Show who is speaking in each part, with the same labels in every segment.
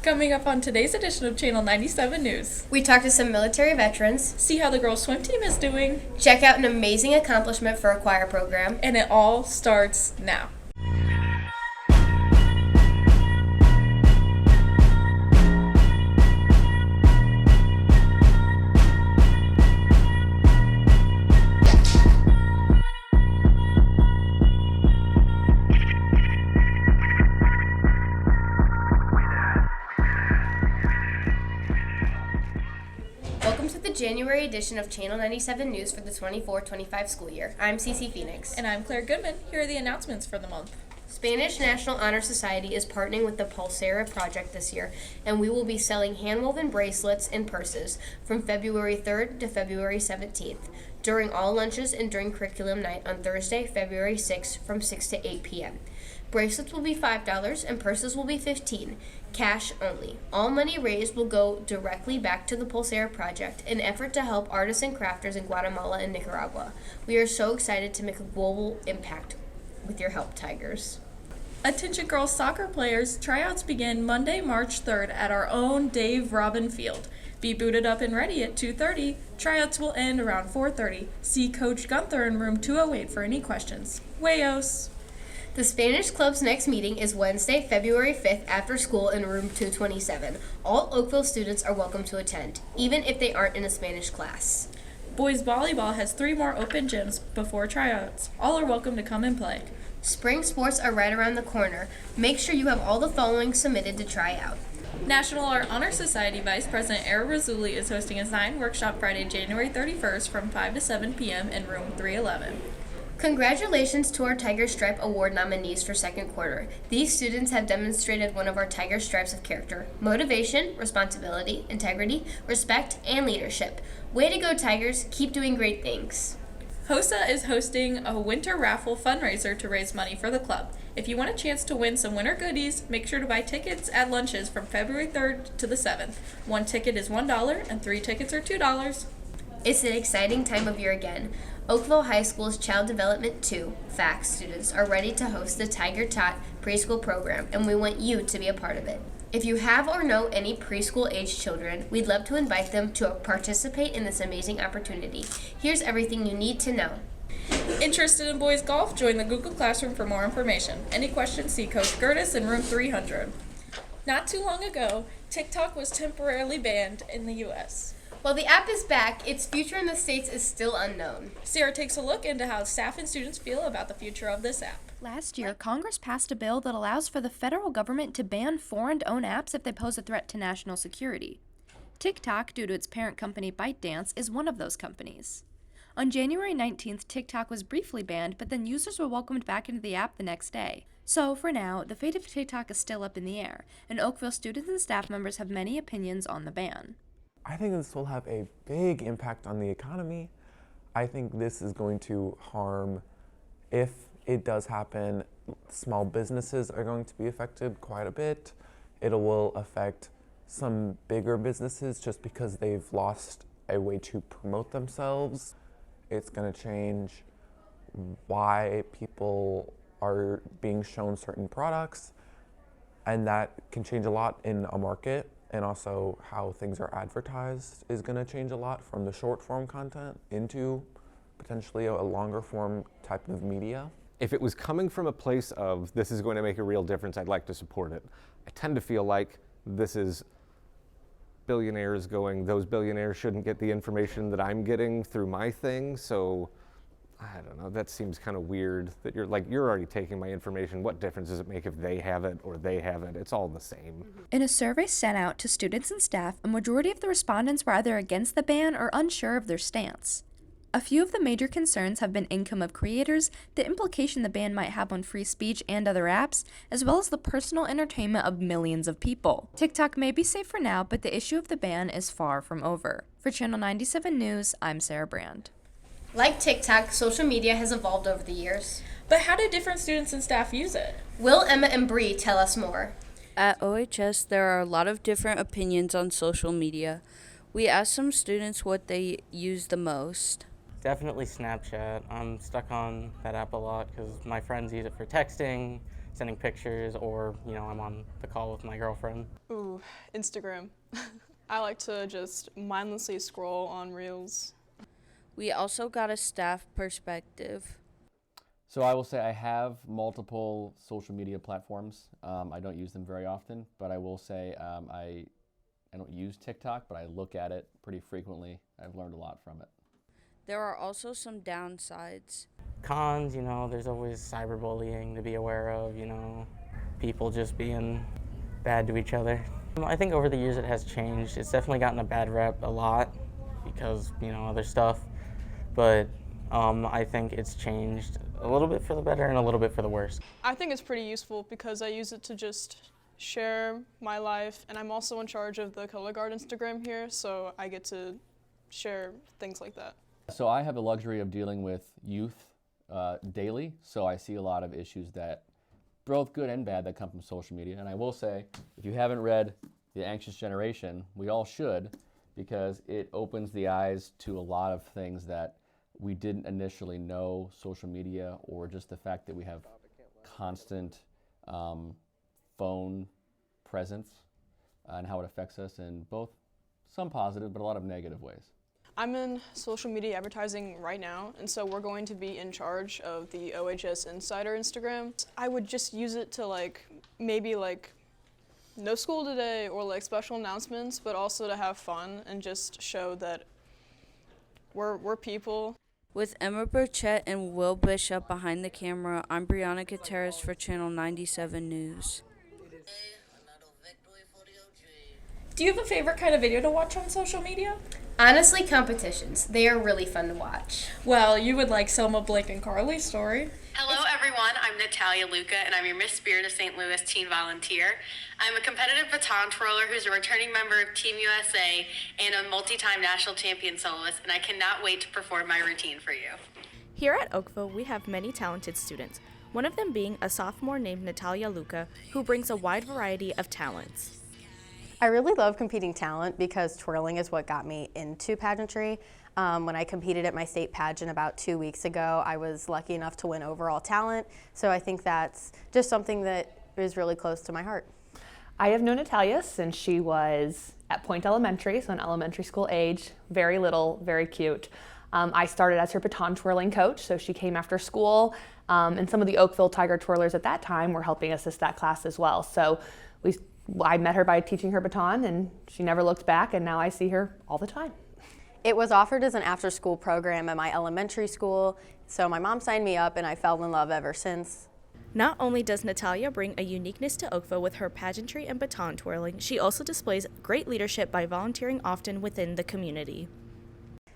Speaker 1: Coming up on today's edition of Channel 97 News.
Speaker 2: We talk to some military veterans,
Speaker 1: See how the girls' swim team is doing.
Speaker 2: check out an amazing accomplishment for a choir program.
Speaker 1: And it all starts now.
Speaker 2: Welcome to the January edition of Channel 97 News for the 24-25 school year. I'm Cece Phoenix.
Speaker 1: And I'm Claire Goodman. Here are the announcements for the month.
Speaker 2: Spanish National Honor Society is partnering with the Pulsera Project this year, and we will be selling hand-woven bracelets and purses from February 3rd to February 17th during all lunches and during curriculum night on Thursday, February 6th from 6 to 8 p.m. Bracelets will be $5 and purses will be $15, cash only. All money raised will go directly back to the Pulsera Project, an effort to help artists and crafters in Guatemala and Nicaragua. We are so excited to make a global impact with your help, Tigers.
Speaker 1: Attention girls soccer players, tryouts begin Monday, March 3rd at our own Dave Robin Field. Be booted up and ready at 2:30. Tryouts will end around 4:30. See Coach Gunther in room 208 for any questions. Wayos!
Speaker 2: The Spanish Club's next meeting is Wednesday, February 5th after school in room 227. All Oakville students are welcome to attend, even if they aren't in a Spanish class.
Speaker 1: Boys volleyball has 3 more open gyms before tryouts. All are welcome to come and play.
Speaker 2: Spring sports are right around the corner. Make sure you have all the following submitted to try out.
Speaker 1: National Art Honor Society Vice President Era Razzulli is hosting a design workshop Friday, January 31st from 5 to 7 p.m. in room 311.
Speaker 2: Congratulations to our Tiger Stripe Award nominees for second quarter. These students have demonstrated one of our Tiger Stripes of character: motivation, responsibility, integrity, respect, and leadership. Way to go, Tigers. Keep doing great things.
Speaker 1: HOSA is hosting a winter raffle fundraiser to raise money for the club. If you want a chance to win some winter goodies, make sure to buy tickets at lunches from February 3rd to the 7th. 1 ticket is $1 and 3 tickets are $2.
Speaker 2: It's an exciting time of year again. Oakville High School's Child Development 2 FACS students are ready to host the Tiger Tot preschool program, and we want you to be a part of it. If you have or know any preschool-aged children, we'd love to invite them to participate in this amazing opportunity. Here's everything you need to know.
Speaker 1: Interested in boys golf? Join the Google Classroom for more information. Any questions, see Coach Gertis in room 300. Not too long ago, TikTok was temporarily banned in the U.S.
Speaker 2: While the app is back, its future in the States is still unknown.
Speaker 1: Sarah takes a look into how staff and students feel about the future of this app.
Speaker 3: Last year, Congress passed a bill that allows for the federal government to ban foreign-owned apps if they pose a threat to national security. TikTok, due to its parent company ByteDance, is one of those companies. On January 19th, TikTok was briefly banned, but then users were welcomed back into the app the next day. So, for now, the fate of TikTok is still up in the air, and Oakville students and staff members have many opinions on the ban.
Speaker 4: I think this will have a big impact on the economy. I think this is going to harm, if it does happen, small businesses are going to be affected quite a bit. It will affect some bigger businesses just because they've lost a way to promote themselves. It's going to change why people are being shown certain products, and that can change a lot in a market. And also how things are advertised is going to change a lot from the short form content into potentially a longer form type of media.
Speaker 5: If it was coming from a place of this is going to make a real difference, I'd like to support it. I tend to feel like this is billionaires going, those billionaires shouldn't get the information that I'm getting through my thing, so I don't know, that seems kind of weird that you're already taking my information. What difference does it make if they have it or they have it? It's all the same.
Speaker 3: In a survey sent out to students and staff, a majority of the respondents were either against the ban or unsure of their stance. A few of the major concerns have been income of creators, the implication the ban might have on free speech and other apps, as well as the personal entertainment of millions of people. TikTok may be safe for now, but the issue of the ban is far from over. For Channel 97 News, I'm Sarah Brand.
Speaker 2: Like TikTok, social media has evolved over the years.
Speaker 1: But how do different students and staff use it?
Speaker 2: Will, Emma, and Bree tell us more.
Speaker 6: At OHS, there are a lot of different opinions on social media. We asked some students what they use the most.
Speaker 7: Definitely Snapchat. I'm stuck on that app a lot because my friends use it for texting, sending pictures, or I'm on the call with my girlfriend.
Speaker 8: Ooh, Instagram. I like to just mindlessly scroll on Reels.
Speaker 6: We also got a staff perspective.
Speaker 9: So I will say I have multiple social media platforms. I don't use them very often, but I will say I don't use TikTok, but I look at it pretty frequently. I've learned a lot from it.
Speaker 6: There are also some downsides.
Speaker 7: Cons, there's always cyberbullying to be aware of, people just being bad to each other. I think over the years it has changed. It's definitely gotten a bad rep a lot because, other stuff. But I think it's changed a little bit for the better and a little bit for the worse.
Speaker 8: I think it's pretty useful because I use it to just share my life, and I'm also in charge of the color guard Instagram here, so I get to share things like that.
Speaker 9: So I have the luxury of dealing with youth daily, so I see a lot of issues that, both good and bad, that come from social media. And I will say, if you haven't read The Anxious Generation, we all should, because it opens the eyes to a lot of things that we didn't initially know, social media, or just the fact that we have constant phone presence and how it affects us in both some positive but a lot of negative ways.
Speaker 8: I'm in social media advertising right now, and so we're going to be in charge of the OHS Insider Instagram. I would just use it to maybe no school today or special announcements, but also to have fun and just show that we're people.
Speaker 6: With Emma Burchett and Will Bishop behind the camera, I'm Brianna Gutierrez for Channel 97 News.
Speaker 1: Do you have a favorite kind of video to watch on social media?
Speaker 2: Honestly, competitions. They are really fun to watch.
Speaker 1: Well, you would like Selma, Blake, and Carly's story.
Speaker 10: Hello everyone, I'm Natalia Luca and I'm your Miss Spirit of St. Louis Teen Volunteer. I'm a competitive baton twirler who's a returning member of Team USA and a multi-time national champion soloist, and I cannot wait to perform my routine for you.
Speaker 11: Here at Oakville, we have many talented students, one of them being a sophomore named Natalia Luca, who brings a wide variety of talents.
Speaker 12: I really love competing talent because twirling is what got me into pageantry. When I competed at my state pageant about 2 weeks ago, I was lucky enough to win overall talent. So I think that's just something that is really close to my heart.
Speaker 13: I have known Natalia since she was at Point Elementary, so an elementary school age, very little, very cute. I started as her baton twirling coach, so she came after school, and some of the Oakville Tiger twirlers at that time were helping assist that class as well. So I met her by teaching her baton, and she never looked back, and now I see her all the time.
Speaker 12: It was offered as an after-school program at my elementary school, so my mom signed me up, and I fell in love ever since.
Speaker 11: Not only does Natalia bring a uniqueness to Oakville with her pageantry and baton twirling, she also displays great leadership by volunteering often within the community.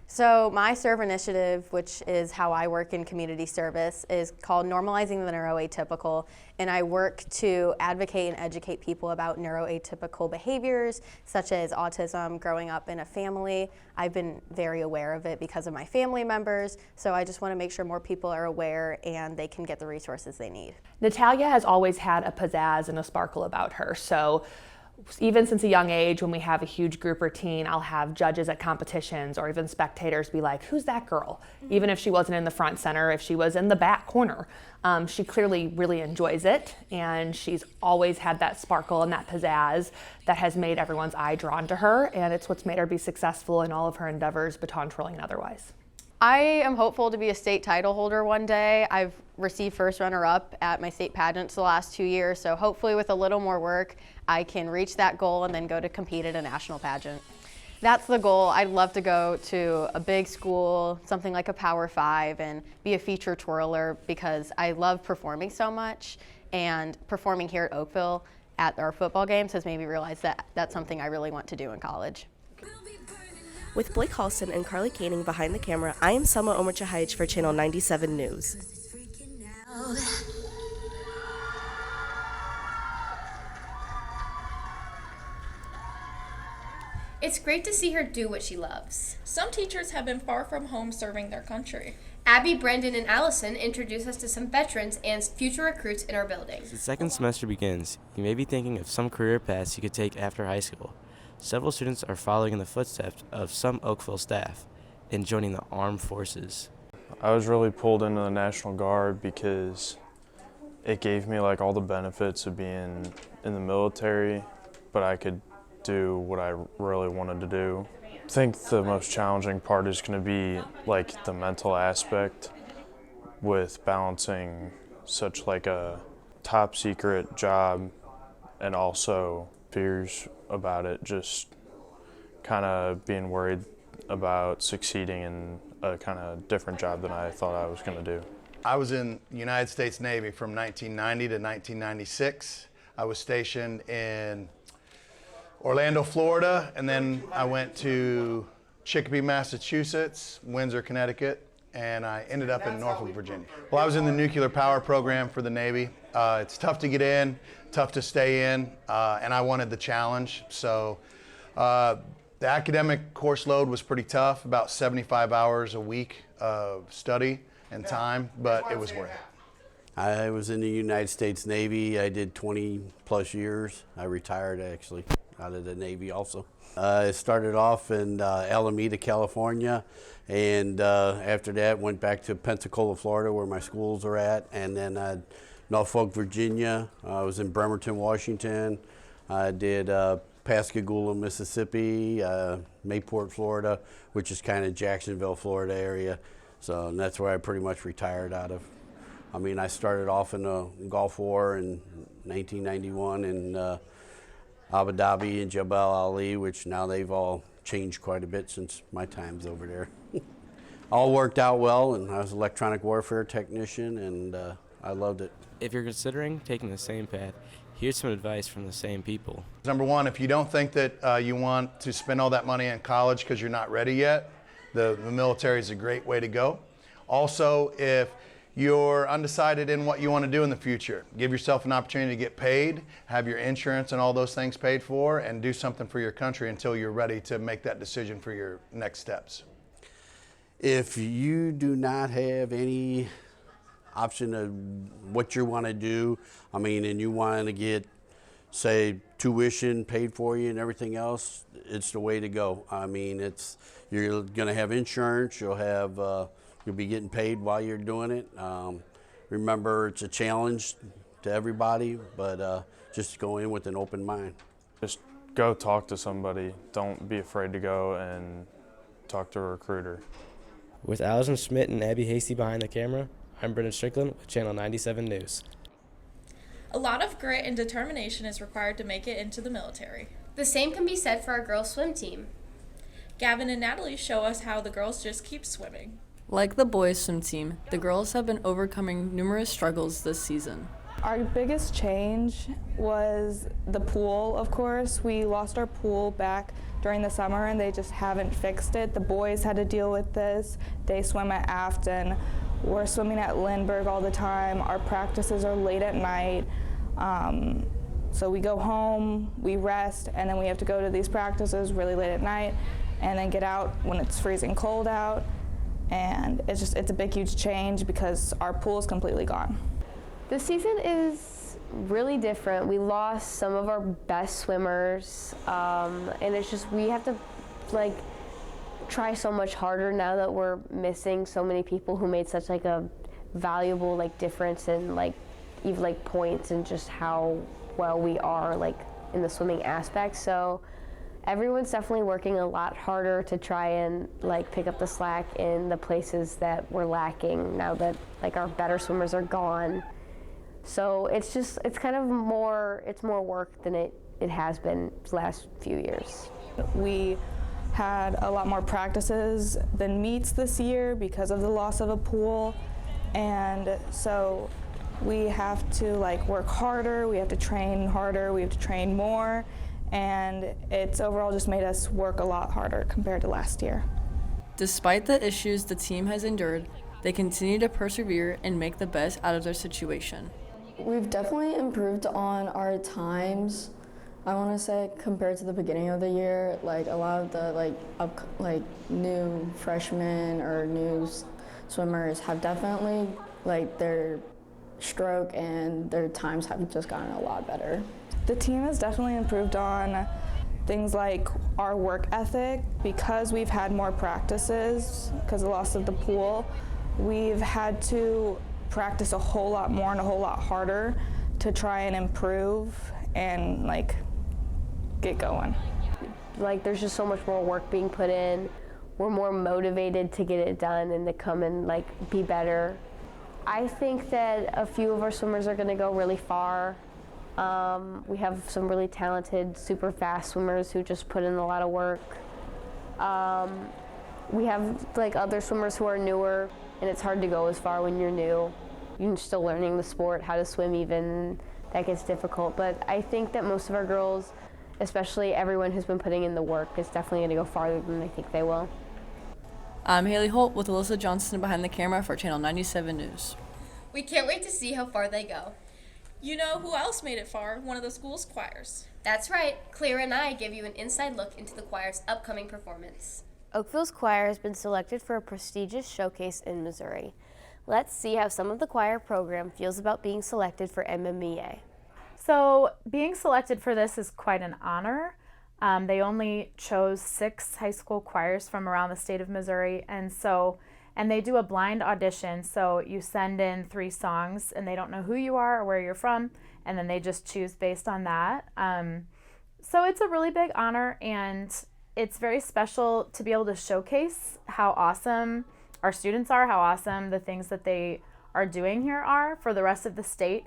Speaker 12: So my SERVE initiative, which is how I work in community service, is called Normalizing the Neuroatypical, and I work to advocate and educate people about neuroatypical behaviors, such as autism. Growing up in a family, I've been very aware of it because of my family members, so I just want to make sure more people are aware and they can get the resources they need.
Speaker 13: Natalia has always had a pizzazz and a sparkle about her, so even since a young age, when we have a huge group routine, I'll have judges at competitions or even spectators be like, who's that girl? Even if she wasn't in the front center, if she was in the back corner. She clearly really enjoys it, and she's always had that sparkle and that pizzazz that has made everyone's eye drawn to her, and it's what's made her be successful in all of her endeavors, baton twirling and otherwise.
Speaker 12: I am hopeful to be a state title holder one day. I've received first runner-up at my state pageants the last 2 years, so hopefully with a little more work, I can reach that goal and then go to compete at a national pageant. That's the goal. I'd love to go to a big school, something like a Power 5, and be a feature twirler because I love performing so much, and performing here at Oakville at our football games has made me realize that that's something I really want to do in college.
Speaker 11: With Blake Halston and Carly Koenig behind the camera, I am Selma Omer-Chahaj for Channel 97 News.
Speaker 2: It's great to see her do what she loves.
Speaker 1: Some teachers have been far from home serving their country.
Speaker 2: Abby, Brendan, and Allison introduce us to some veterans and future recruits in our building.
Speaker 14: As the second semester begins, you may be thinking of some career paths you could take after high school. Several students are following in the footsteps of some Oakville staff and joining the armed forces.
Speaker 15: I was really pulled into the National Guard because It gave me like all the benefits of being in the military, but I could do what I really wanted to do. I think the most challenging part is going to be like the mental aspect with balancing such like a top secret job and also fears about it, just kind of being worried about succeeding in a kind of different job than I thought I was going to do.
Speaker 16: I was in the United States Navy from 1990 to 1996. I was stationed in Orlando, Florida, and then I went to Chicopee, Massachusetts, Windsor, Connecticut, and I ended up in Norfolk, Virginia. Well, I was in the nuclear power program for the Navy. It's tough to get in, tough to stay in, and I wanted the challenge. So the academic course load was pretty tough, about 75 hours a week of study and time, but it was worth it.
Speaker 17: I was in the United States Navy. I did 20 plus years. I retired actually out of the Navy also. I started off in Alameda, California, and after that went back to Pensacola, Florida, where my schools are at, and then Norfolk, Virginia. I was in Bremerton, Washington. I did Pascagoula, Mississippi, Mayport, Florida, which is kind of Jacksonville, Florida area. So and that's where I pretty much retired out of. I mean, I started off in the Gulf War in 1991 in Abu Dhabi and Jebel Ali, which now they've all changed quite a bit since my times over there. All worked out well, and I was an electronic warfare technician, and I loved it.
Speaker 14: If you're considering taking the same path, here's some advice from the same people.
Speaker 16: Number one, if you don't think that you want to spend all that money in college because you're not ready yet, the military is a great way to go. Also, if you're undecided in what you want to do in the future, give yourself an opportunity to get paid, have your insurance and all those things paid for, and do something for your country until you're ready to make that decision for your next steps.
Speaker 17: If you do not have any option of what you want to do, I mean, and you want to get, say, tuition paid for you and everything else, it's the way to go. I mean, you're going to have insurance, you'll be getting paid while you're doing it. Remember, it's a challenge to everybody, but just go in with an open mind.
Speaker 15: Just go talk to somebody. Don't be afraid to go and talk to a recruiter.
Speaker 14: With Allison Schmidt and Abby Hasty behind the camera, I'm Brendan Strickland with Channel 97 News.
Speaker 1: A lot of grit and determination is required to make it into the military.
Speaker 2: The same can be said for our girls' swim team.
Speaker 1: Gavin and Natalie show us how the girls just keep swimming.
Speaker 18: Like the boys' swim team, the girls have been overcoming numerous struggles this season.
Speaker 19: Our biggest change was the pool, of course. We lost our pool back during the summer and they just haven't fixed it. The boys had to deal with this. They swim at Afton. We're swimming at Lindbergh all the time. Our practices are late at night. So we go home, we rest, and then we have to go to these practices really late at night and then get out when it's freezing cold out. And it's a big, huge change because our pool is completely gone.
Speaker 2: This season is really different. We lost some of our best swimmers, and it's just we have to try so much harder now that we're missing so many people who made such a valuable difference in even points and just how well we are in the swimming aspect. So everyone's definitely working a lot harder to try and pick up the slack in the places that we're lacking now that our better swimmers are gone. So it's kind of more work than it has been the last few years.
Speaker 19: We had a lot more practices than meets this year because of the loss of a pool, and so we have to work harder, we have to train harder, we have to train more, and it's overall just made us work a lot harder compared to last year.
Speaker 18: Despite the issues the team has endured, they continue to persevere and make the best out of their situation.
Speaker 20: We've definitely improved on our times. I want to say compared to the beginning of the year, a lot of the new freshmen or new swimmers have definitely their stroke and their times have just gotten a lot better.
Speaker 19: The team has definitely improved on things like our work ethic because we've had more practices because of the loss of the pool. We've had to practice a whole lot more and a whole lot harder to try and improve and like get going.
Speaker 2: Like there's just so much more work being put in. We're more motivated to get it done and to come and like be better. I think that a few of our swimmers are going to go really far. We have some really talented, super fast swimmers who just put in a lot of work. We have like other swimmers who are newer, and it's hard to go as far when you're new. You're still learning the sport, how to swim even, that gets difficult. But I think that most of our girls, especially everyone who's been putting in the work, is definitely going to go farther than I think they will.
Speaker 18: I'm Haley Holt with Alyssa Johnson behind the camera for Channel 97 News.
Speaker 2: We can't wait to see how far they go.
Speaker 1: You know who else made it far? One of the school's choirs.
Speaker 2: That's right. Clara and I give you an inside look into the choir's upcoming performance. Oakville's choir has been selected for a prestigious showcase in Missouri. Let's see how some of the choir program feels about being selected for MMEA.
Speaker 21: So being selected for this is quite an honor. They only chose 6 high school choirs from around the state of Missouri, and they do a blind audition, so you send in 3 songs and they don't know who you are or where you're from, and then they just choose based on that. So it's a really big honor, and it's very special to be able to showcase how awesome our students are, how awesome the things that they are doing here are for the rest of the state.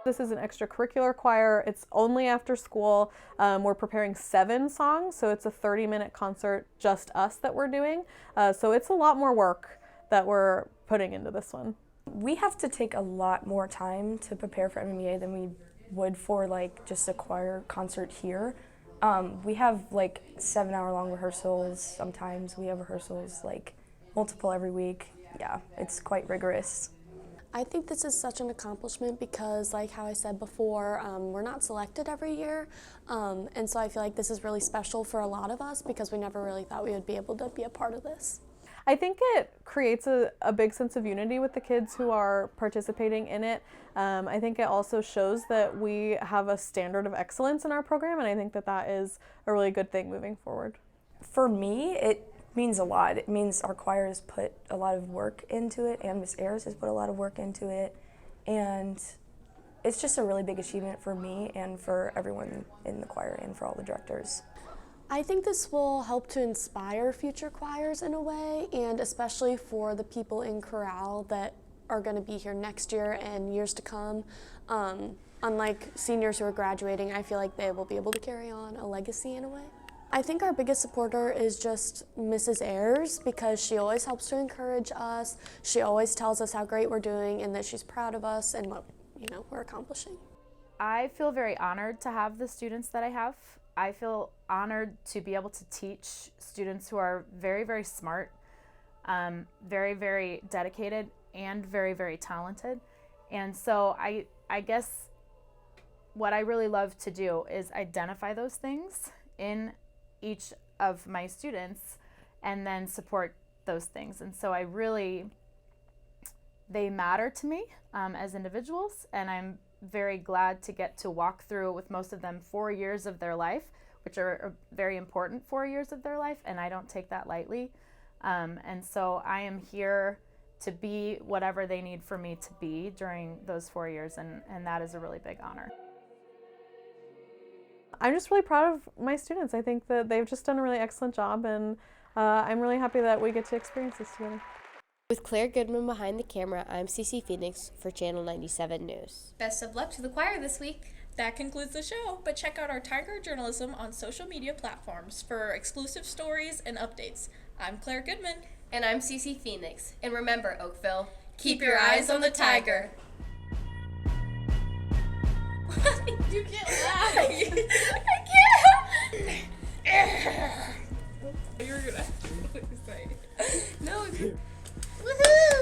Speaker 22: This is an extracurricular choir. It's only after school. We're preparing 7 songs, so it's a 30-minute concert, just us, that we're doing. So it's a lot more work that we're putting into this one.
Speaker 23: We have to take a lot more time to prepare for MMA than we would for like just a choir concert here. We have like 7-hour-long rehearsals. Sometimes we have rehearsals like multiple every week. Yeah, it's quite rigorous.
Speaker 24: I think this is such an accomplishment because, like how I said before, we're not selected every year, and so I feel like this is really special for a lot of us because we never really thought we would be able to be a part of this.
Speaker 22: I think it creates a big sense of unity with the kids who are participating in it. I think it also shows that we have a standard of excellence in our program, and I think that that is a really good thing moving forward.
Speaker 23: For me, it means a lot. It means our choir has put a lot of work into it, and Miss Ayers has put a lot of work into it, and it's just a really big achievement for me and for everyone in the choir and for all the directors.
Speaker 24: I think this will help to inspire future choirs in a way, and especially for the people in chorale that are going to be here next year and years to come. Unlike seniors who are graduating, I feel like they will be able to carry on a legacy in a way. I think our biggest supporter is just Mrs. Ayers because she always helps to encourage us. She always tells us how great we're doing and that she's proud of us and what we're accomplishing.
Speaker 21: I feel very honored to have the students that I have. I feel honored to be able to teach students who are very, very smart, very, very dedicated, and very, very talented. And so I guess what I really love to do is identify those things in each of my students and then support those things. And so they matter to me as individuals, and I'm very glad to get to walk through with most of them 4 years of their life, which are very important 4 years of their life, and I don't take that lightly. And so I am here to be whatever they need for me to be during those 4 years, and that is a really big honor.
Speaker 22: I'm just really proud of my students. I think that they've just done a really excellent job, and I'm really happy that we get to experience this together.
Speaker 2: With Claire Goodman behind the camera, I'm Cece Phoenix for Channel 97 News. Best of luck to the choir this week.
Speaker 1: That concludes the show, but check out our Tiger Journalism on social media platforms for exclusive stories and updates. I'm Claire Goodman.
Speaker 2: And I'm Cece Phoenix. And remember, Oakville, keep your eyes on the Tiger.
Speaker 1: You can't laugh.
Speaker 2: I can't.
Speaker 1: You're gonna say.
Speaker 2: No. Woohoo!